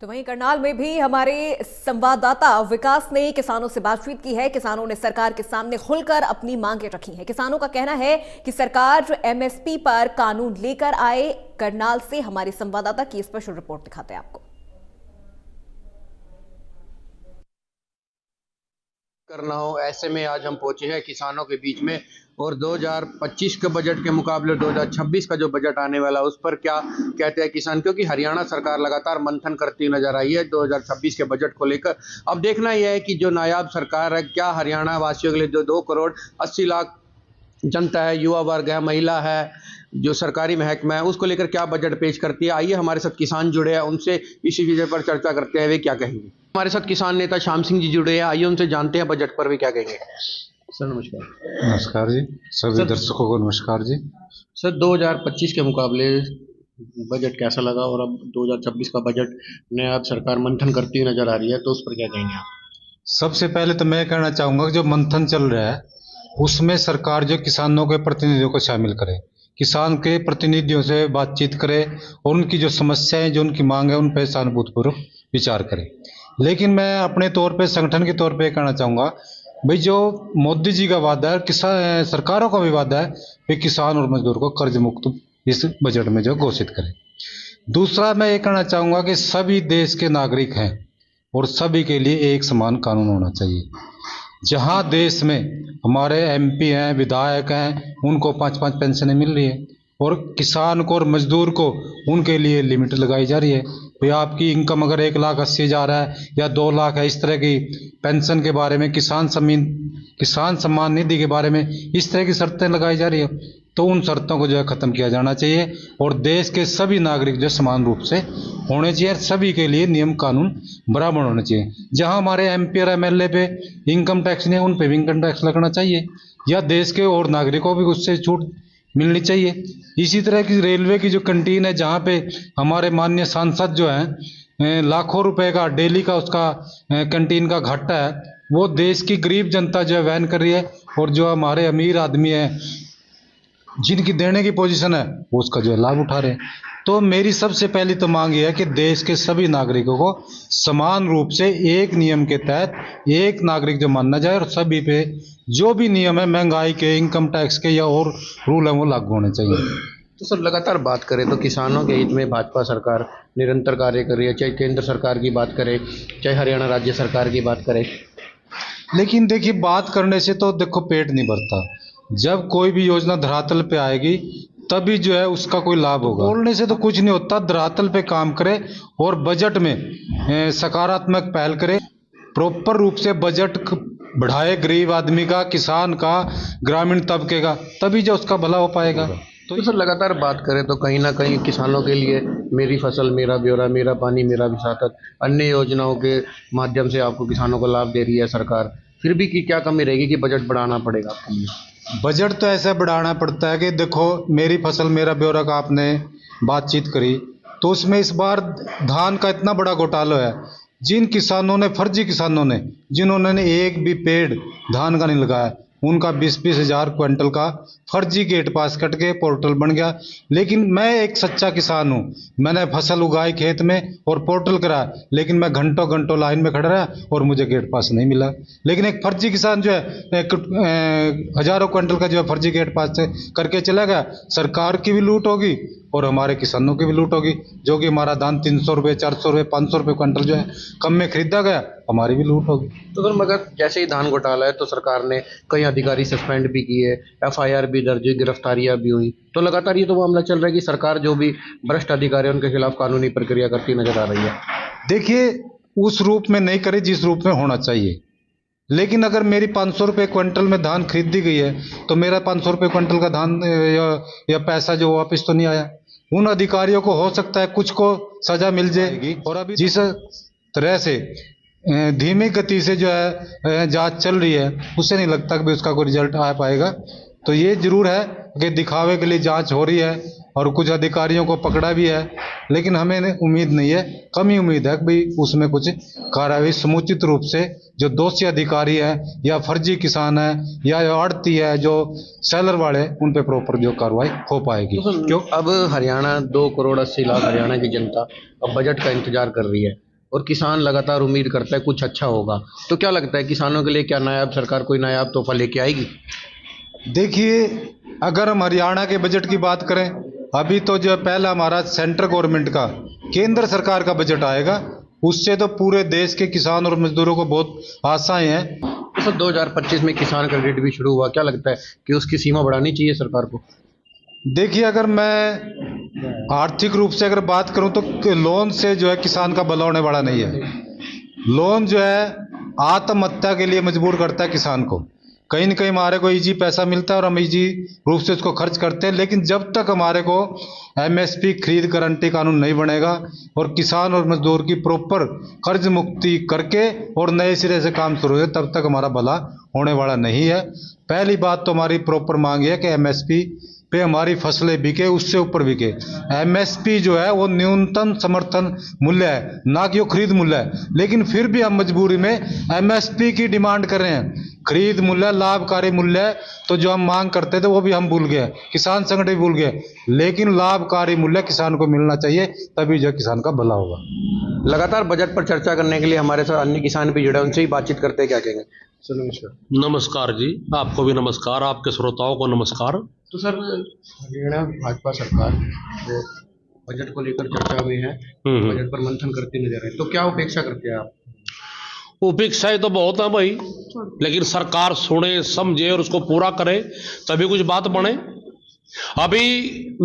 तो वहीं करनाल में भी हमारे संवाददाता विकास ने किसानों से बातचीत की है। किसानों ने सरकार के सामने खुलकर अपनी मांगें रखी हैं। किसानों का कहना है कि सरकार एमएसपी पर कानून लेकर आए। करनाल से हमारे संवाददाता की स्पेशल रिपोर्ट दिखाते हैं आपको। करना हो ऐसे में आज हम पहुंचे हैं किसानों के बीच में, और 2025 के बजट के मुकाबले 2026 का जो बजट आने वाला है उस पर क्या कहते हैं किसान, क्योंकि हरियाणा सरकार लगातार मंथन करती नजर आई है 2026 के बजट को लेकर। अब देखना यह है कि जो नायाब सरकार है, क्या हरियाणा वासियों के लिए जो 2 करोड़ 80 लाख जनता है, युवा वर्ग है, महिला है, जो सरकारी महकमा है, उसको लेकर क्या बजट पेश करती है। आइए हमारे साथ किसान जुड़े हैं, उनसे इसी विषय पर चर्चा करते हैं, वे क्या कहेंगे। हमारे साथ किसान नेता श्याम सिंह जी जुड़े हैं, आइए उनसे जानते हैं बजट पर वे क्या कहेंगे। सर नमस्कार। नमस्कार जी, सभी दर्शकों को नमस्कार जी। सर 2025 के मुकाबले बजट कैसा लगा, और अब 2026 का बजट में अब सरकार मंथन करती हुई नजर आ रही है, तो उस पर क्या कहेंगे आप। सबसे पहले तो मैं कहना चाहूँगा कि जो मंथन चल रहा है उसमें सरकार जो किसानों के प्रतिनिधियों को शामिल करे, किसान के प्रतिनिधियों से बातचीत करे और उनकी जो समस्याएं, जो उनकी मांग है, उन पर सहानुभूतिपूर्वक विचार करे। लेकिन मैं अपने तौर पे, संगठन के तौर पे कहना चाहूँगा, भाई जो मोदी जी का वादा है, किसान सरकारों का भी वादा है कि किसान और मजदूर को कर्ज मुक्त इस बजट में जो घोषित करे। दूसरा मैं ये कहना चाहूँगा कि सभी देश के नागरिक हैं और सभी के लिए एक समान कानून होना चाहिए। जहाँ देश में हमारे एमपी हैं, विधायक हैं, उनको 5-5 पेंशनें मिल रही है और किसान को और मजदूर को उनके लिए लिमिट लगाई जा रही है। भाई आपकी इनकम अगर 1,80,000 है या 2 लाख है, इस तरह की पेंशन के बारे में, किसान सम्मान निधि के बारे में इस तरह की शर्तें लगाई जा रही है, तो उन शर्तों को जो है ख़त्म किया जाना चाहिए और देश के सभी नागरिक जो समान रूप से होने चाहिए। सभी के लिए नियम कानून बराबर होने चाहिए। जहां हमारे एमपी और एमएलए पे इनकम टैक्स नहीं है, उन पे भी इनकम टैक्स लगना चाहिए, या देश के और नागरिकों को भी उससे छूट मिलनी चाहिए। इसी तरह की रेलवे की जो कैंटीन है, जहाँ पे हमारे माननीय सांसद जो हैं लाखों रुपए का डेली का उसका कैंटीन का घाटा है, वो देश की गरीब जनता जो है वहन कर रही है, और जो हमारे अमीर आदमी है जिनकी देने की पोजीशन है वो उसका जो है लाभ उठा रहे हैं। तो मेरी सबसे पहली तो मांग ये है कि देश के सभी नागरिकों को समान रूप से एक नियम के तहत एक नागरिक जो माना जाए, और सभी पे जो भी नियम है महंगाई के, इनकम टैक्स के या और रूल है वो लागू होने चाहिए। तो सर लगातार बात करें तो किसानों के हित में भाजपा सरकार निरंतर कार्य कर रही है, चाहे केंद्र सरकार की बात करें, चाहे हरियाणा राज्य सरकार की बात करें। लेकिन देखिए, बात करने से तो देखो पेट नहीं भरता। जब कोई भी योजना धरातल पे आएगी तभी जो है उसका कोई लाभ होगा। बोलने से तो कुछ नहीं होता, धरातल पे काम करे और बजट में सकारात्मक पहल करे, प्रॉपर रूप से बजट बढ़ाए गरीब आदमी का, किसान का, ग्रामीण तबके का, तभी जो उसका भला हो पाएगा। तो सर लगातार बात करें तो कहीं ना कहीं किसानों के लिए मेरी फसल मेरा ब्यौरा, मेरा पानी मेरा विसातत, अन्य योजनाओं के माध्यम से आपको किसानों को लाभ दे रही है सरकार, फिर भी की क्या कमी रहेगी कि बजट बढ़ाना पड़ेगा आपके लिए। बजट तो ऐसा बढ़ाना पड़ता है कि देखो, मेरी फसल मेरा ब्यौरा का आपने बातचीत करी, तो उसमें इस बार धान का इतना बड़ा घोटाला है। जिन किसानों ने, फर्जी किसानों ने, जिन्होंने एक भी पेड़ धान का नहीं लगाया, उनका 20-20 हज़ार क्विंटल का फर्जी गेट पास कट के पोर्टल बन गया। लेकिन मैं एक सच्चा किसान हूँ, मैंने फसल उगाई खेत में और पोर्टल करा, लेकिन मैं घंटों घंटों लाइन में खड़ा रहा और मुझे गेट पास नहीं मिला। लेकिन एक फर्जी किसान जो है हजारों क्विंटल का जो है फर्जी गेट पास से करके चला गया। सरकार की भी लूट होगी और हमारे किसानों की भी लूट होगी, जो कि हमारा धान 300 रुपये, 400 रुपये, 500 रुपये क्विंटल जो है कम में खरीदा गया, हमारी भी लूट होगी। तो सर मगर जैसे ही धान घोटाला है तो सरकार ने कई अधिकारी सस्पेंड भी किए, एफआईआर भी दर्ज हुई, गिरफ्तारियां भी हुई, तो लगातार ये तो मामला चल रहा है कि सरकार जो भी भ्रष्ट अधिकारी है उनके खिलाफ कानूनी प्रक्रिया करती नजर आ रही है। देखिए, उस रूप में नहीं करे जिस रूप में होना चाहिए। लेकिन अगर मेरी 500 रुपये क्विंटल में धान खरीदी गई है तो मेरा 500 रुपये क्विंटल का धान या पैसा जो वापस तो नहीं आया। उन अधिकारियों को हो सकता है कुछ को सजा मिल जाएगी, और अभी जिस तरह से धीमी गति से जो है जांच चल रही है, उससे नहीं लगता कि उसका कोई रिजल्ट आ पाएगा। तो ये जरूर है कि दिखावे के लिए जांच हो रही है और कुछ अधिकारियों को पकड़ा भी है, लेकिन हमें उम्मीद नहीं है, कम ही उम्मीद है कि भाई उसमें कुछ कार्रवाई समुचित रूप से जो दोषी अधिकारी है या फर्जी किसान है या आड़ती है, जो सेलर वाले, उन पे प्रॉपर जो कार्रवाई हो पाएगी। क्यों अब हरियाणा 2 करोड़ 80 लाख हरियाणा की जनता अब बजट का इंतजार कर रही है, और किसान लगातार उम्मीद करता है कुछ अच्छा होगा, तो क्या लगता है किसानों के लिए क्या नायाब सरकार कोई नायाब तोहफा लेके आएगी? देखिए, अगर हम हरियाणा के बजट की बात करें, अभी तो जो पहला हमारा सेंट्रल गवर्नमेंट का केंद्र सरकार का बजट आएगा, उससे तो पूरे देश के किसान और मजदूरों को बहुत आशाएं हैं। तो सर 2025 में किसान क्रेडिट भी शुरू हुआ, क्या लगता है कि उसकी सीमा बढ़ानी चाहिए सरकार को? देखिए, अगर मैं आर्थिक रूप से अगर बात करूं तो लोन से जो है किसान का भला होने वाला नहीं है। लोन जो है आत्महत्या के लिए मजबूर करता है किसान को। कहीं न कहीं हमारे को इजी पैसा मिलता है और हम इजी रूप से उसको खर्च करते हैं, लेकिन जब तक हमारे को एमएसपी खरीद गारंटी कानून नहीं बनेगा और किसान और मजदूर की प्रॉपर कर्ज मुक्ति करके और नए सिरे से काम शुरू हो, तब तक हमारा भला होने वाला नहीं है। पहली बात तो हमारी प्रॉपर मांग है कि एमएसपी पे हमारी फसलें बिके, उससे ऊपर बिके। एमएसपी जो है वो न्यूनतम समर्थन मूल्य है, ना कि वो खरीद मूल्य है, लेकिन फिर भी हम मजबूरी में एमएसपी की डिमांड कर रहे हैं। खरीद मूल्य, लाभकारी मूल्य है, तो जो हम मांग करते थे वो भी हम भूल गए, किसान संगठन भी भूल गए, लेकिन लाभकारी मूल्य किसान को मिलना चाहिए, तभी जो किसान का भला होगा। लगातार बजट पर चर्चा करने के लिए हमारे साथ अन्य किसान भी जुड़े, उनसे ही बातचीत करते हैं, क्या कहेंगे? सर नमस्कार। नमस्कार जी, आपको भी नमस्कार, आपके श्रोताओं को नमस्कार। तो सर हरियाणा भाजपा सरकार जो बजट को लेकर चर्चा में है, बजट पर मंथन करते नजर आए, तो क्या अपेक्षा करते हैं आप? उपेक्षाएं तो बहुत है भाई, लेकिन सरकार सुने समझे और उसको पूरा करे तभी कुछ बात बने। अभी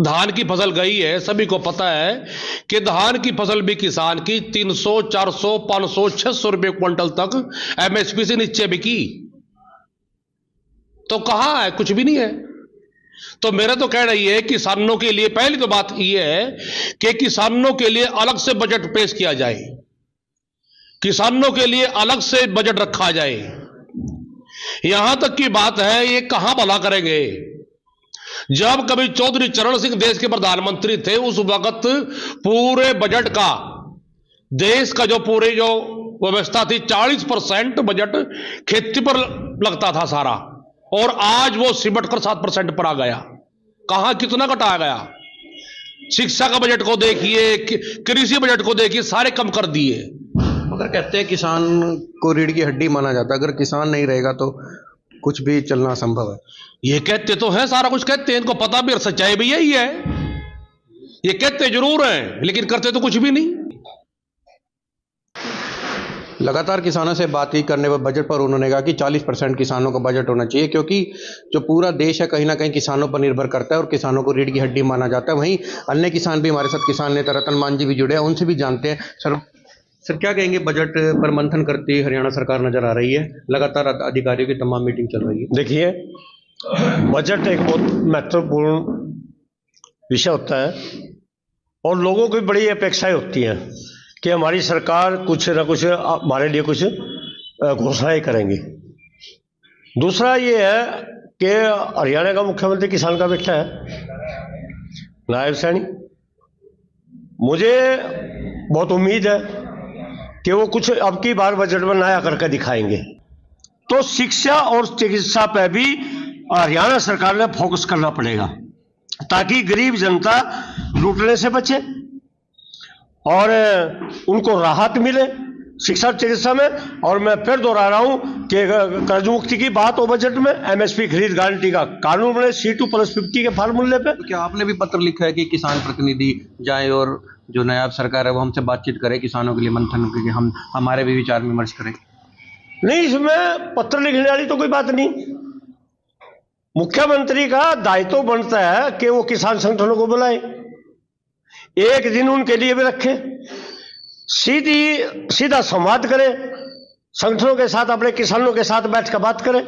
धान की फसल गई है, सभी को पता है कि धान की फसल भी किसान की 300, 400, 500, 600 रुपये क्विंटल तक एमएसपी से नीचे बिकी। तो कहां है? कुछ भी नहीं है। तो मेरा तो कहना ये है किसानों के लिए पहली तो बात यह है कि किसानों के लिए अलग से बजट पेश किया जाए, किसानों के लिए अलग से बजट रखा जाए। यहां तक की बात है, ये कहां भला करेंगे? जब कभी चौधरी चरण सिंह देश के प्रधानमंत्री थे, उस वक्त पूरे बजट का, देश का जो पूरी जो व्यवस्था थी, 40% बजट खेती पर लगता था सारा, और आज वो सिमट कर 7% पर आ गया। कहां कितना घटाया गया? शिक्षा का बजट को देखिए, कृषि बजट को देखिए, सारे कम कर दिए। मगर कहते हैं किसान को रीढ़ की हड्डी माना जाता है, अगर किसान नहीं रहेगा तो कुछ भी चलना असंभव है। ये कहते तो है, सारा कुछ कहते हैं, इनको पता भी और सच्चाई भी यही है। ये कहते जरूर हैं, लेकिन करते तो कुछ भी नहीं। लगातार किसानों से बात ही करने पर बजट पर उन्होंने कहा कि 40% किसानों का बजट होना चाहिए, क्योंकि जो पूरा देश है कहीं ना कहीं किसानों पर निर्भर करता है और किसानों को रीढ़ की हड्डी माना जाता है। वहीं अन्य किसान भी हमारे साथ, किसान नेता रतन मान जी भी जुड़े हैं, उनसे भी जानते हैं। सर क्या कहेंगे, बजट पर मंथन करती हरियाणा सरकार नजर आ रही है, लगातार अधिकारियों की तमाम मीटिंग चल रही है। देखिए, बजट एक बहुत महत्वपूर्ण विषय होता है और लोगों की बड़ी अपेक्षाएं होती हैं कि हमारी सरकार कुछ ना कुछ हमारे लिए कुछ घोषणाएं करेंगी। दूसरा ये है कि हरियाणा का मुख्यमंत्री किसान का बेटा है, नायब सैनी। मुझे बहुत उम्मीद है कि वो कुछ अब की बार बजट में नया करके दिखाएंगे। तो शिक्षा और चिकित्सा पर भी हरियाणा सरकार ने फोकस करना पड़ेगा, ताकि गरीब जनता लूटने से बचे और उनको राहत मिले शिक्षा चिकित्सा में। और मैं फिर दोहरा रहा हूं कि कर्ज मुक्ति की बात हो बजट में, एमएसपी खरीद गारंटी का कानून बने C2+50 के फार्मूले पे। तो क्या आपने भी पत्र लिखा है कि किसान प्रतिनिधि जाए और जो नायाब सरकार है वो हमसे बातचीत करे, किसानों के लिए मंथन करके हम हमारे भी विचार विमर्श करें? नहीं, इसमें पत्र लिखने वाली तो कोई बात नहीं। मुख्यमंत्री का दायित्व बनता है कि वो किसान संगठनों को बुलाए, एक दिन उनके लिए भी रखे, सीधा संवाद करें संगठनों के साथ, अपने किसानों के साथ बैठ कर बात करें,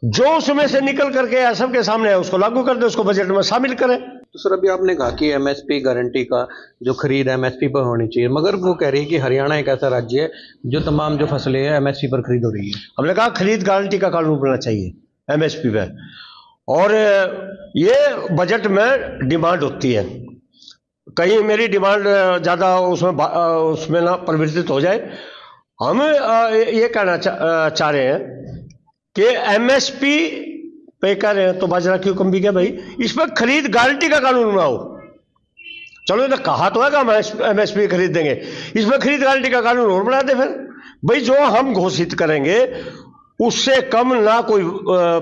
जो उसमें से निकल करके सबके सामने है उसको लागू कर दे, उसको बजट में शामिल करें। तो सर अभी आपने कहा कि एमएसपी गारंटी का जो खरीद एमएसपी पर होनी चाहिए, मगर वो कह रही है कि हरियाणा एक ऐसा राज्य है जो तमाम जो फसलें हैं एमएसपी पर खरीद हो रही है। हमने कहा खरीद गारंटी का कानून बनना चाहिए एमएसपी पे, और ये बजट में डिमांड होती है। कहीं मेरी डिमांड ज़्यादा उसमें ना परिवर्तित हो जाए। हम ये कहना चाह रहे हैं कि एमएसपी पे कह रहे हैं तो बाजरा क्यों कम भी गया भाई, इस पर खरीद गारंटी का कानून बनाओ, चलो तो कहा तो है कि हम एमएसपी खरीद देंगे, इसमें खरीद गारंटी का कानून और बना दे। फिर भाई जो हम घोषित करेंगे उससे कम ना कोई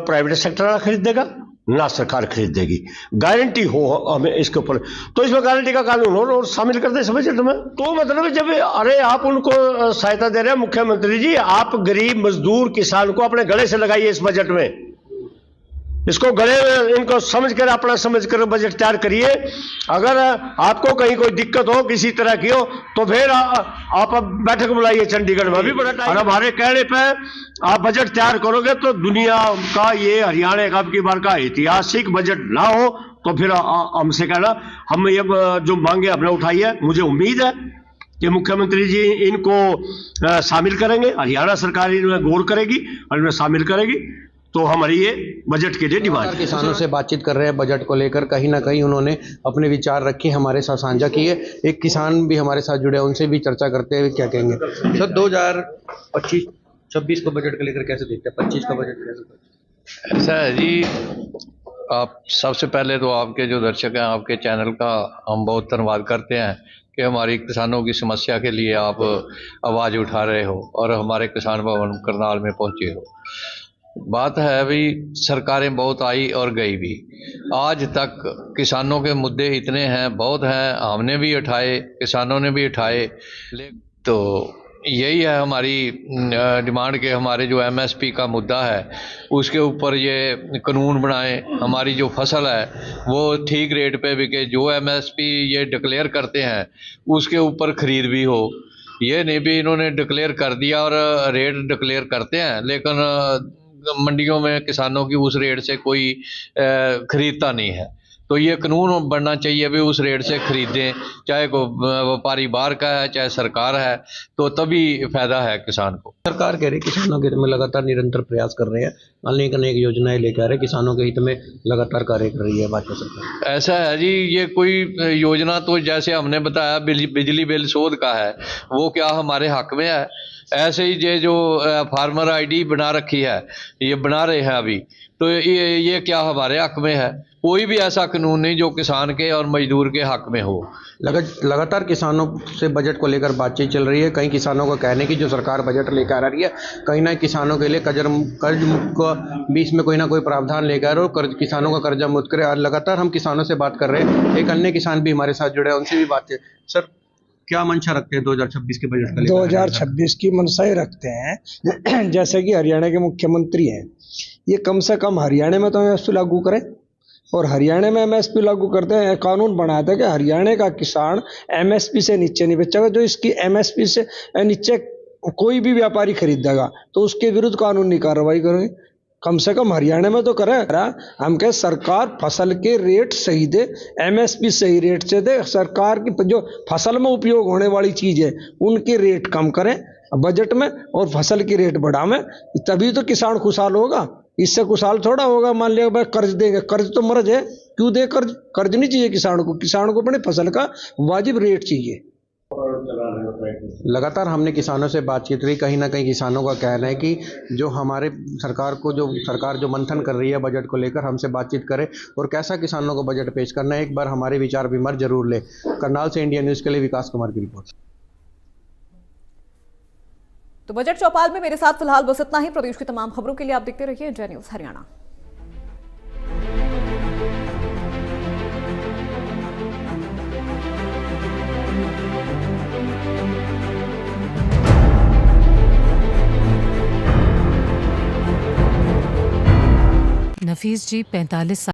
प्राइवेट सेक्टर वाला खरीदेगा ना सरकार खरीद देगी, गारंटी हो हमें इसके ऊपर। तो इसमें गारंटी का कानून और शामिल कर दे इस बजट में। तो मतलब जब अरे आप उनको सहायता दे रहे हैं मुख्यमंत्री जी, आप गरीब मजदूर किसान को अपने गले से लगाइए इस बजट में, इसको गले इनको समझ कर अपना समझ कर बजट तैयार करिए। अगर आपको कहीं कोई दिक्कत हो किसी तरह की हो तो फिर आप अब बैठक बुलाइए चंडीगढ़ में, अभी बड़ा टाइम। और हमारे कहने पे आप बजट तैयार करोगे तो दुनिया का ये हरियाणा का अब की बार का ऐतिहासिक बजट ना हो तो फिर हमसे कहना हम ये जो मांगे हमने उठाई है, मुझे उम्मीद है कि मुख्यमंत्री जी इनको शामिल करेंगे, हरियाणा सरकार इनमें गौर करेगी और इनमें शामिल करेगी। तो हमारी ये बजट के लिए डिमांड। किसानों से बातचीत कर रहे हैं बजट को लेकर, कहीं ना कहीं उन्होंने अपने विचार रखे, हमारे साथ साझा किए। एक किसान भी हमारे साथ जुड़े, उनसे भी चर्चा करते हुए क्या कहेंगे। सर 2025-26 को बजट को लेकर कैसे देखते हैं, 25 का बजट कैसे? ऐसा है जी, आप सबसे पहले तो आपके जो दर्शक हैं आपके चैनल का हम बहुत धन्यवाद करते हैं कि हमारी किसानों की समस्या के लिए आप आवाज़ उठा रहे हो और हमारे किसान भवन करनाल में पहुंचे हो। बात है अभी सरकारें बहुत आई और गई भी, आज तक किसानों के मुद्दे इतने हैं, बहुत हैं, हमने भी उठाए, किसानों ने भी उठाए। तो यही है हमारी डिमांड के हमारे जो एमएसपी का मुद्दा है उसके ऊपर ये कानून बनाएं, हमारी जो फसल है वो ठीक रेट पे बिके, जो एमएसपी ये डिक्लेयर करते हैं उसके ऊपर खरीद भी हो। ये नहीं भी इन्होंने डिक्लेयर कर दिया और रेट डिक्लेयर करते हैं लेकिन मंडियों में किसानों की उस रेट से कोई खरीदता नहीं है। तो ये कानून बनना चाहिए भी उस रेट से खरीदें, चाहे को व्यापारी बाहर का है चाहे सरकार है, तो तभी फायदा है किसान को। सरकार कह रही है किसानों के हित में लगातार निरंतर प्रयास कर रहे हैं, अनेक अनेक योजनाएं लेकर आ रहे हैं, किसानों के हित में लगातार कार्य कर रही है भाजपा सरकार। ऐसा है जी, ये कोई योजना तो जैसे हमने बताया बिजली बिल शोध का है, वो क्या हमारे हक में है? ऐसे ही ये जो फार्मर आईडी बना रखी है, ये बना रहे हैं अभी, तो ये क्या हमारे हक में है? कोई भी ऐसा कानून नहीं जो किसान के और मजदूर के हक में हो। लगातार किसानों से बजट को लेकर बातचीत चल रही है। कई किसानों को कहने की जो सरकार बजट लेकर आ रही है, कहीं ना किसानों के लिए कर्ज को बीच में कोई ना कोई प्रावधान लेकर और कर्ज किसानों का कर्जा मुक्त करे। और लगातार हम किसानों से बात कर रहे हैं, एक अन्य किसान भी हमारे साथ जुड़े हैं, उनसे भी बात है। सर क्या मंशा रखते हैं 2026 के बजट का? 2026 की मंशा ही रखते हैं जैसे कि हरियाणा के मुख्यमंत्री हैं, ये कम से कम हरियाणा में तो एमएसपी लागू करें, और हरियाणा में एमएसपी लागू करते हैं, कानून बनाया था कि हरियाणा का किसान एमएसपी से नीचे नहीं बेचेगा। जो इसकी एमएसपी से नीचे कोई भी व्यापारी खरीदेगा तो उसके विरुद्ध कानूनी कार्रवाई करेंगे। कम से कम हरियाणा में तो करें। हम कहें सरकार फसल के रेट सही दे, एमएसपी सही रेट से दे, सरकार की जो फसल में उपयोग होने वाली चीज़ है उनके रेट कम करें बजट में और फसल की रेट बढ़ावें, तभी तो किसान खुशहाल होगा। इससे खुशहाल थोड़ा होगा। मान लिया भाई कर्ज देंगे, कर्ज तो मर्ज है, क्यों दे कर्ज? कर्ज नहीं चाहिए किसान को अपने फसल का वाजिब रेट चाहिए। लगातार हमने किसानों से बातचीत की, कहीं ना कहीं किसानों का कहना है कि जो हमारे सरकार जो मंथन कर रही है बजट को लेकर, हमसे बातचीत करे और कैसा किसानों को बजट पेश करना है, एक बार हमारे विचार विमर्श जरूर ले। करनाल से इंडिया न्यूज़ के लिए विकास कुमार की रिपोर्ट। तो बजट चौपाल में मेरे साथ फिलहाल बस इतना ही। प्रदेश की तमाम खबरों के लिए आप देखते रहिए इंडिया न्यूज़ हरियाणा। नफीस जी 45 साल